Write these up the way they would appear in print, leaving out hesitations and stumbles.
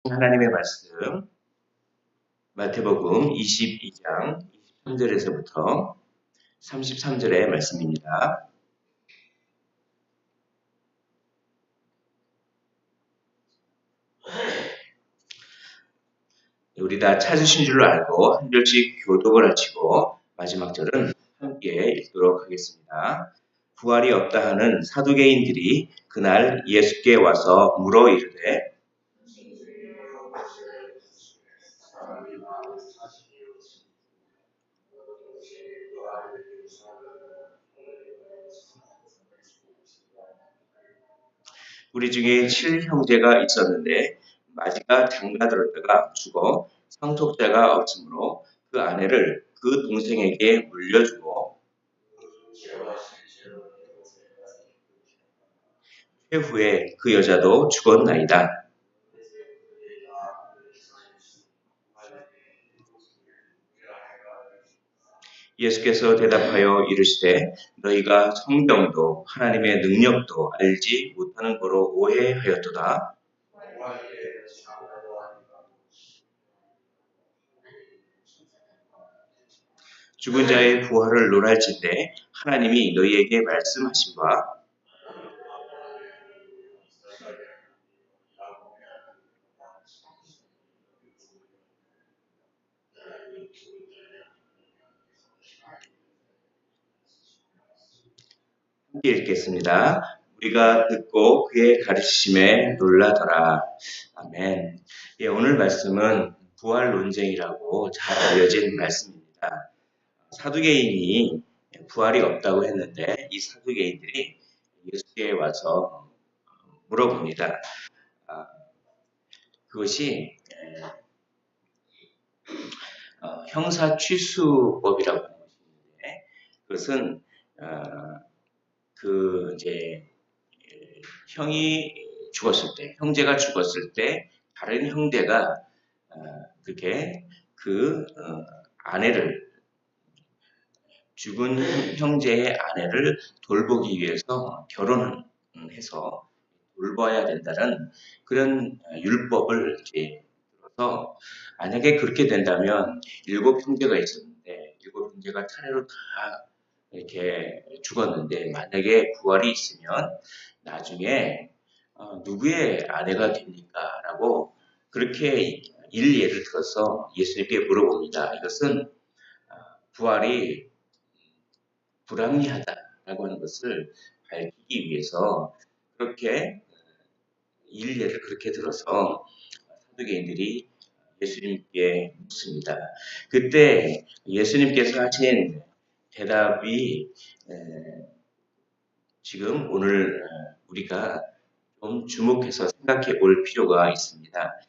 주신 하나님의 말씀, 마태복음 22장 23절에서부터 33절의 말씀입니다. 우리 다 찾으신 줄로 알고 한 절씩 교독을 하시고 마지막 절은 함께 읽도록 하겠습니다. 부활이 없다 하는 사두개인들이 그날 예수께 와서 물어 이르되 우리 중에 7형제가 있었는데 마지가 장가들었다가 죽어 상속자가 없으므로 그 아내를 그 동생에게 물려주고 회후에 그 여자도 죽었나이다. 예수께서 대답하여 이르시되 너희가 성경도 하나님의 능력도 알지 못하는 거로 오해하였도다. 죽은 자의 부활을 논할진대 하나님이 너희에게 말씀하신 바 함께 읽겠습니다. 우리가 듣고 그의 가르치심에 놀라더라. 아멘. 예, 오늘 말씀은 부활 논쟁이라고 잘 알려진 말씀입니다. 사두개인이 부활이 없다고 했는데 이 사두개인들이 예수께 와서 물어봅니다. 그것이 형사취수법이라고 하는 것인데 그것은 형이 죽었을 때, 형제가 죽었을 때 다른 형제가 그렇게 아내를 죽은 형제의 아내를 돌보기 위해서 결혼해서 돌봐야 된다는 그런 율법을 들어서 만약에 그렇게 된다면 7형제가 있었는데 7형제가 차례로 다 이렇게 죽었는데 만약에 부활이 있으면 나중에 누구의 아내가 됩니까? 라고 그렇게 일례를 들어서 예수님께 물어봅니다. 이것은 부활이 불합리하다라고 하는 것을 밝히기 위해서 그렇게 일례를 그렇게 들어서 사두개인들이 예수님께 묻습니다. 그때 예수님께서 하신 대답이 지금 오늘 우리가 좀 주목해서 생각해 볼 필요가 있습니다.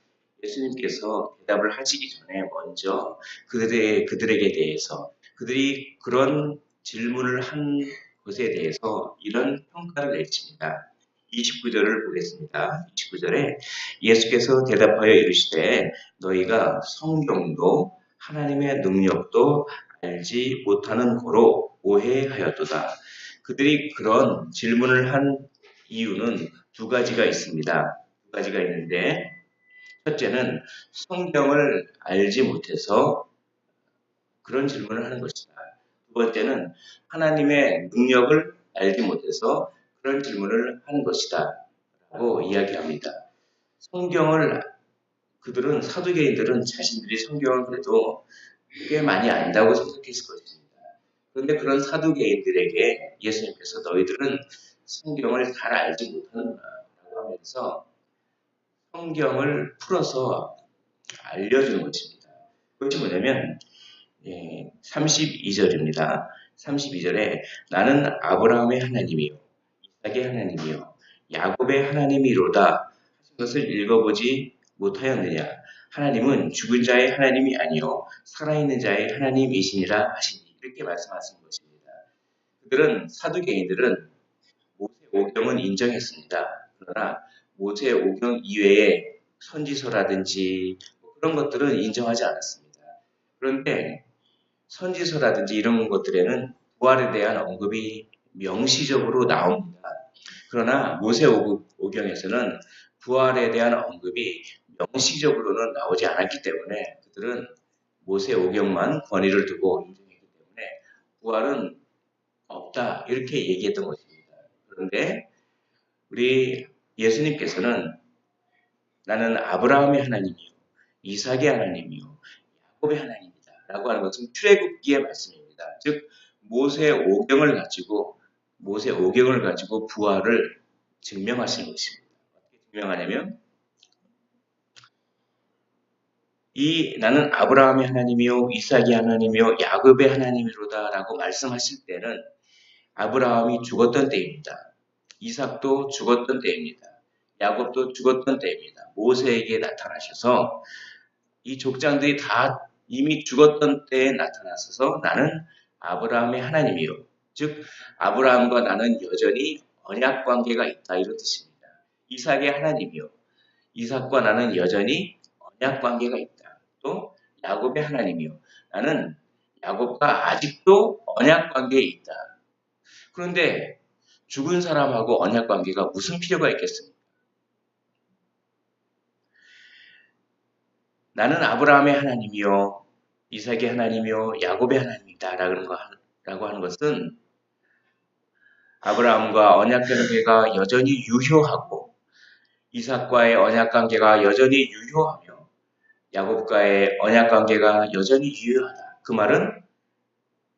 예수님께서 대답을 하시기 전에 먼저 그들에게 대해서 그들이 그런 질문을 한 것에 대해서 이런 평가를 내립니다. 29절을 보겠습니다. 29절에 예수께서 대답하여 이르시되 너희가 성경도 하나님의 능력도 알지 못하는 고로 오해하였도다. 그들이 그런 질문을 한 이유는 두 가지가 있습니다. 두 가지가 있는데 첫째는 성경을 알지 못해서 그런 질문을 하는 것이다. 두 번째는 하나님의 능력을 알지 못해서 그런 질문을 하는 것이다. 라고 이야기합니다. 그들은 사두개인들은 자신들이 성경을 그래도 꽤 많이 안다고 생각했을 것입니다. 그런데 그런 사두개인들에게 예수님께서 너희들은 성경을 잘 알지 못하는구나 라고 하면서 성경을 풀어서 알려주는 것입니다. 그것이 뭐냐면 32절입니다. 32절에 나는 아브라함의 하나님이요 이삭의 하나님이요 야곱의 하나님이로다 하신 것을 읽어보지 못하였느냐. 하나님은 죽은 자의 하나님이 아니요 살아있는 자의 하나님이시니라 하시니 이렇게 말씀하신 것입니다. 사두개인들은 모세오경은 인정했습니다. 그러나 모세오경 이외에 선지서라든지 그런 것들은 인정하지 않았습니다. 그런데 선지서라든지 이런 것들에는 부활에 대한 언급이 명시적으로 나옵니다. 그러나 모세오경에서는 부활에 대한 언급이 명시적으로는 나오지 않았기 때문에 그들은 모세 오경만 권위를 두고 인정했기 때문에 부활은 없다 이렇게 얘기했던 것입니다. 그런데 우리 예수님께서는 나는 아브라함의 하나님이요 이삭의 하나님이요 야곱의 하나님이다 라고 하는 것은 출애굽기의 말씀입니다. 즉 모세 오경을 가지고 부활을 증명하신 것입니다. 어떻게 증명하냐면 나는 아브라함의 하나님이요 이삭의 하나님이요 야곱의 하나님이로다 라고 말씀하실 때는 아브라함이 죽었던 때입니다. 이삭도 죽었던 때입니다. 야곱도 죽었던 때입니다. 모세에게 나타나셔서 이 족장들이 다 이미 죽었던 때에 나타나셔서 나는 아브라함의 하나님이요. 즉 아브라함과 나는 여전히 언약 관계가 있다 이런 뜻입니다. 이삭의 하나님이요. 이삭과 나는 여전히 언약 관계가 있다. 또 야곱의 하나님이요. 나는 야곱과 아직도 언약 관계에 있다. 그런데 죽은 사람하고 언약 관계가 무슨 필요가 있겠습니까? 나는 아브라함의 하나님이요, 이삭의 하나님이요, 야곱의 하나님이다 라고 하는 것은 아브라함과 언약 관계가 여전히 유효하고 이삭과의 언약 관계가 여전히 유효하며 야곱과의 언약 관계가 여전히 유효하다. 그 말은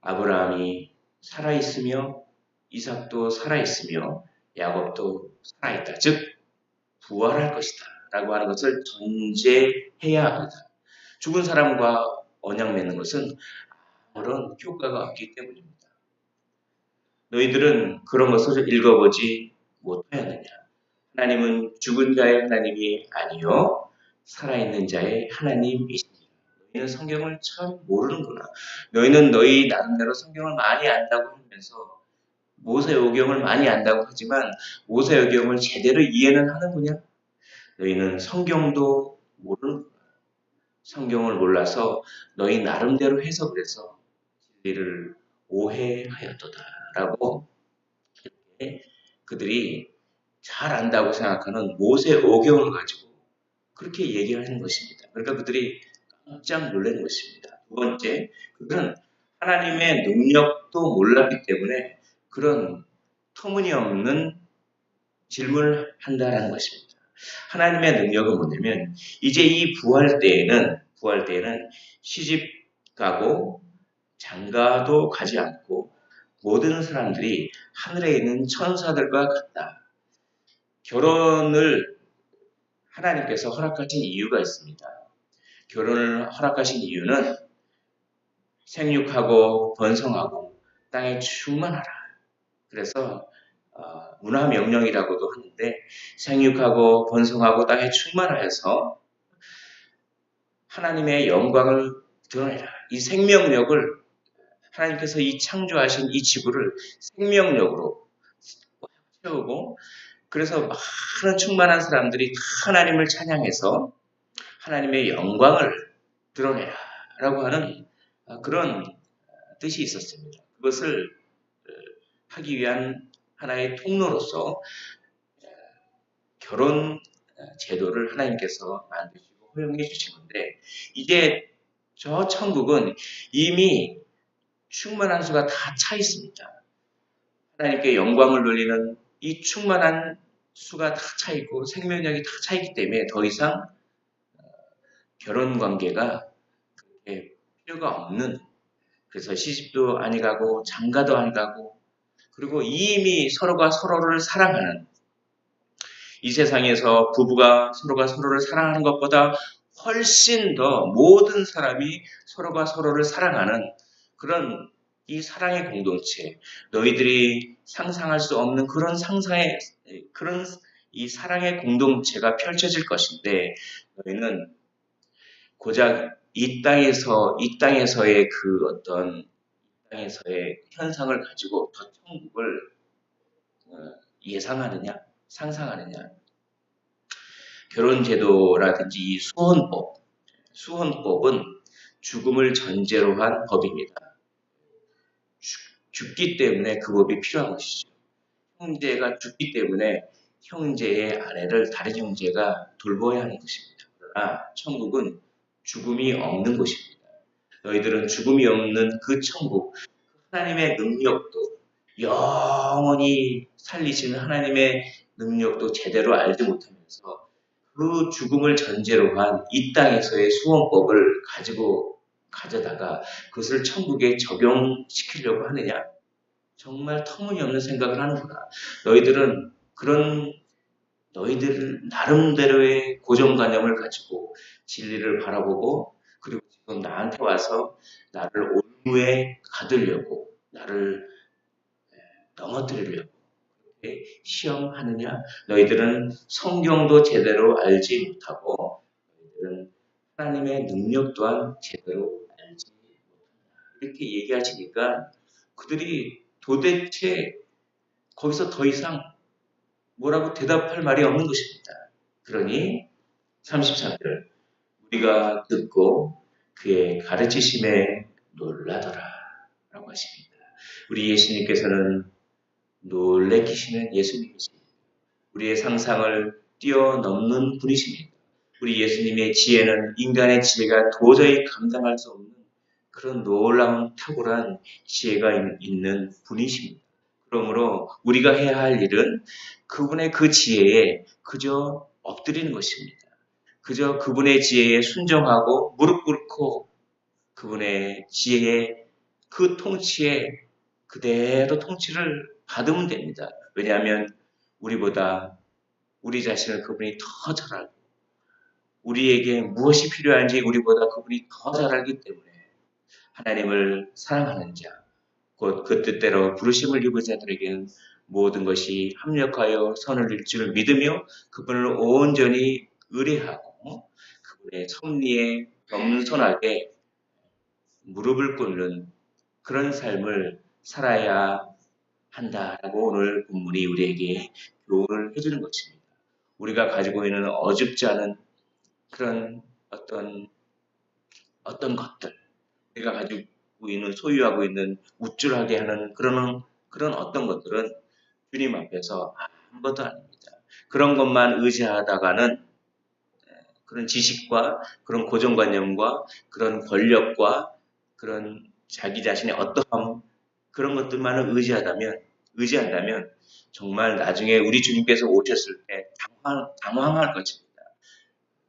아브라함이 살아있으며 이삭도 살아있으며 야곱도 살아있다. 즉 부활할 것이다 라고 하는 것을 전제해야 합니다. 죽은 사람과 언약 맺는 것은 아무런 효과가 없기 때문입니다. 너희들은 그런 것을 읽어보지 못하였느냐. 하나님은 죽은 자의 하나님이 아니요 살아있는 자의 하나님이시니라. 너희는 성경을 참 모르는구나. 너희는 너희 나름대로 성경을 많이 안다고 하면서 모세오경을 많이 안다고 하지만 모세오경을 제대로 이해는 하는구냐? 너희는 성경도 모르는구나. 성경을 몰라서 너희 나름대로 해석을 해서 진리를 오해하였도다 라고 이렇게 그들이 잘 안다고 생각하는 모세오경을 가지고 그렇게 얘기하는 것입니다. 그러니까 그들이 깜짝 놀라는 것입니다. 두 번째, 그들은 하나님의 능력도 몰랐기 때문에 그런 터무니없는 질문을 한다라는 것입니다. 하나님의 능력은 뭐냐면 이제 이 부활 때에는 시집 가고 장가도 가지 않고 모든 사람들이 하늘에 있는 천사들과 같다. 결혼을 하나님께서 허락하신 이유가 있습니다. 결혼을 허락하신 이유는 생육하고 번성하고 땅에 충만하라. 그래서 문화명령이라고도 하는데 생육하고 번성하고 땅에 충만하여서 하나님의 영광을 드러내라. 이 생명력을 하나님께서 이 창조하신 이 지구를 생명력으로 채우고 그래서 많은 충만한 사람들이 하나님을 찬양해서 하나님의 영광을 드러내라 라고 하는 그런 뜻이 있었습니다. 그것을 하기 위한 하나의 통로로서 결혼 제도를 하나님께서 만드시고 허용해 주신 건데 이제 저 천국은 이미 충만한 수가 다 차 있습니다. 하나님께 영광을 돌리는 이 충만한 수가 다 차 있고 생명력이 다 차 있기 때문에 더 이상 결혼 관계가 필요가 없는 그래서 시집도 아니 가고 장가도 안 가고 그리고 이미 서로가 서로를 사랑하는 이 세상에서 부부가 서로가 서로를 사랑하는 것보다 훨씬 더 모든 사람이 서로가 서로를 사랑하는 그런 이 사랑의 공동체, 너희들이 상상할 수 없는 그런 이 사랑의 공동체가 펼쳐질 것인데 너희는 고작 이 땅에서의 그 어떤 땅에서의 현상을 가지고 더 천국을 예상하느냐, 상상하느냐. 결혼제도라든지 이 수혼법은 죽음을 전제로 한 법입니다. 죽기 때문에 그 법이 필요한 것이죠. 형제가 죽기 때문에 형제의 아내를 다른 형제가 돌보아야 하는 것입니다. 그러나 천국은 죽음이 없는 곳입니다. 너희들은 죽음이 없는 그 천국, 하나님의 능력도 영원히 살리시는 하나님의 능력도 제대로 알지 못하면서 그 죽음을 전제로 한 이 땅에서의 수원법을 가져다가 그것을 천국에 적용시키려고 하느냐? 정말 터무니없는 생각을 하는구나. 너희들은 너희들 나름대로의 고정관념을 가지고 진리를 바라보고 그리고 지금 나한테 와서 나를 올무에 가두려고 나를 넘어뜨리려고 시험하느냐? 너희들은 성경도 제대로 알지 못하고 너희들은 하나님의 능력 또한 제대로 알지 못한다. 이렇게 얘기하시니까 그들이 도대체 거기서 더 이상 뭐라고 대답할 말이 없는 것입니다. 그러니 33절 우리가 듣고 그의 가르치심에 놀라더라 라고 하십니다. 우리 예수님께서는 놀래키시는 예수님이십니다. 우리의 상상을 뛰어넘는 분이십니다. 우리 예수님의 지혜는 인간의 지혜가 도저히 감당할 수 없는 그런 놀라운 탁월한 지혜가 있는 분이십니다. 그러므로 우리가 해야 할 일은 그분의 그 지혜에 그저 엎드리는 것입니다. 그저 그분의 지혜에 순종하고 무릎 꿇고 그분의 지혜에 그 통치에 그대로 통치를 받으면 됩니다. 왜냐하면 우리보다 우리 자신을 그분이 더 잘 알고 우리에게 무엇이 필요한지 우리보다 그분이 더 잘 알기 때문에 하나님을 사랑하는 자, 곧 그 뜻대로 부르심을 입은 자들에게는 모든 것이 합력하여 선을 이룰 줄 믿으며 그분을 온전히 의뢰하고 그분의 섭리에 겸손하게 무릎을 꿇는 그런 삶을 살아야 한다라고 오늘 본문이 우리에게 교훈을 해주는 것입니다. 우리가 가지고 있는 어줍지 않은 그런 어떤 것들, 우리가 가지고 있는 소유하고 있는 우쭐하게 하는 그런 어떤 것들은 주님 앞에서 아무것도 아닙니다. 그런 것만 의지하다가는 그런 지식과 그런 고정관념과 그런 권력과 그런 자기 자신의 어떠함 그런 것들만을 의지한다면 정말 나중에 우리 주님께서 오셨을 때 당황할 것입니다.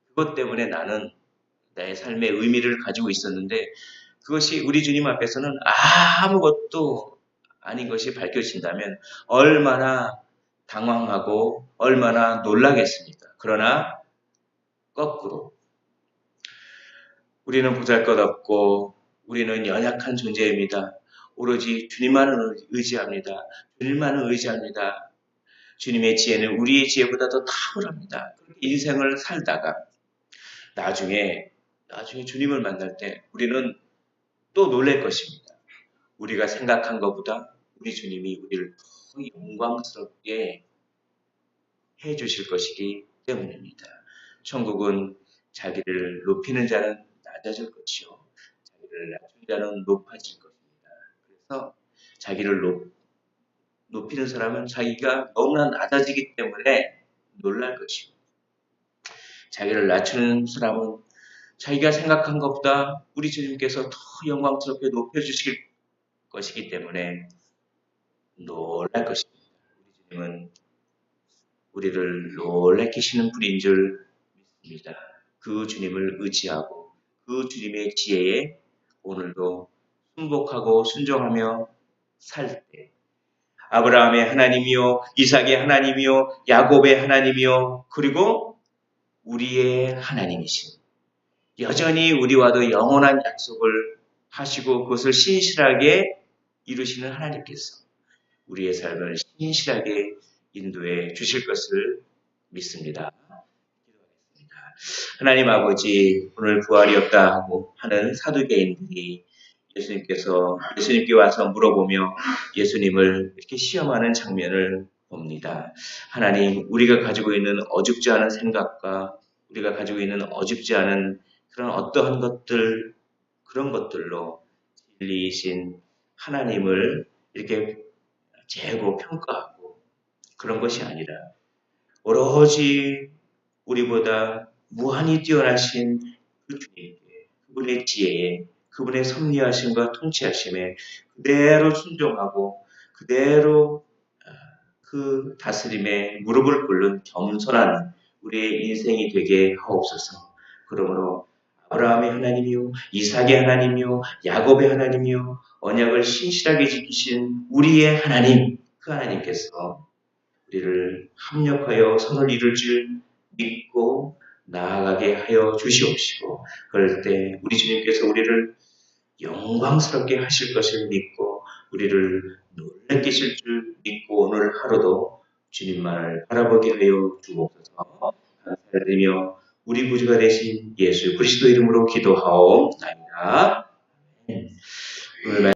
그것 때문에 나는 나의 삶의 의미를 가지고 있었는데 그것이 우리 주님 앞에서는 아무것도 아닌 것이 밝혀진다면 얼마나 당황하고 얼마나 놀라겠습니까? 그러나 거꾸로 우리는 보잘것없고 우리는 연약한 존재입니다. 오로지 주님만을 의지합니다. 주님만을 의지합니다. 주님의 지혜는 우리의 지혜보다 더 탁월합니다. 인생을 살다가 나중에 주님을 만날 때 우리는 또 놀랄 것입니다. 우리가 생각한 것보다 우리 주님이 우리를 더 영광스럽게 해주실 것이기 때문입니다. 천국은 자기를 높이는 자는 낮아질 것이요. 자기를 낮춘 자는 높아질 것입니다. 그래서 자기를 높이는 사람은 자기가 너무나 낮아지기 때문에 놀랄 것이요. 자기를 낮추는 사람은 자기가 생각한 것보다 우리 주님께서 더 영광스럽게 높여주실 것이기 때문에 놀랄 것입니다. 우리 주님은 우리를 놀래키시는 분인 줄 믿습니다. 그 주님을 의지하고 그 주님의 지혜에 오늘도 순복하고 순종하며 살 때 아브라함의 하나님이요 이삭의 하나님이요 야곱의 하나님이요 그리고 우리의 하나님이신 여전히 우리와도 영원한 약속을 하시고 그것을 신실하게 이루시는 하나님께서 우리의 삶을 신실하게 인도해 주실 것을 믿습니다. 하나님 아버지 오늘 부활이 없다 하고 하는 사두개인들이 예수님께 와서 물어보며 예수님을 이렇게 시험하는 장면을 봅니다. 하나님 우리가 가지고 있는 어줍지 않은 생각과 우리가 가지고 있는 어줍지 않은 그런 어떠한 것들 그런 것들로 진리이신 하나님을 이렇게 재고 평가하고 그런 것이 아니라 오로지 우리보다 무한히 뛰어나신 그 주님께, 그분의 지혜에, 그분의 섭리하심과 통치하심에 그대로 순종하고 그대로 그 다스림에 무릎을 꿇는 겸손한 우리의 인생이 되게 하옵소서. 그러므로 아브라함의 하나님이요, 이삭의 하나님이요, 야곱의 하나님이요, 언약을 신실하게 지키신 우리의 하나님, 그 하나님께서 우리를 합력하여 선을 이룰 줄 믿고 나아가게 하여 주시옵시고, 그럴 때 우리 주님께서 우리를 영광스럽게 하실 것을 믿고 우리를 놀랍게 하실 줄 믿고 오늘 하루도 주님만을 바라보게 하여 주옵소서. 감사드리며 우리 구주가 되신 예수 그리스도 이름으로 기도하옵나이다. 오늘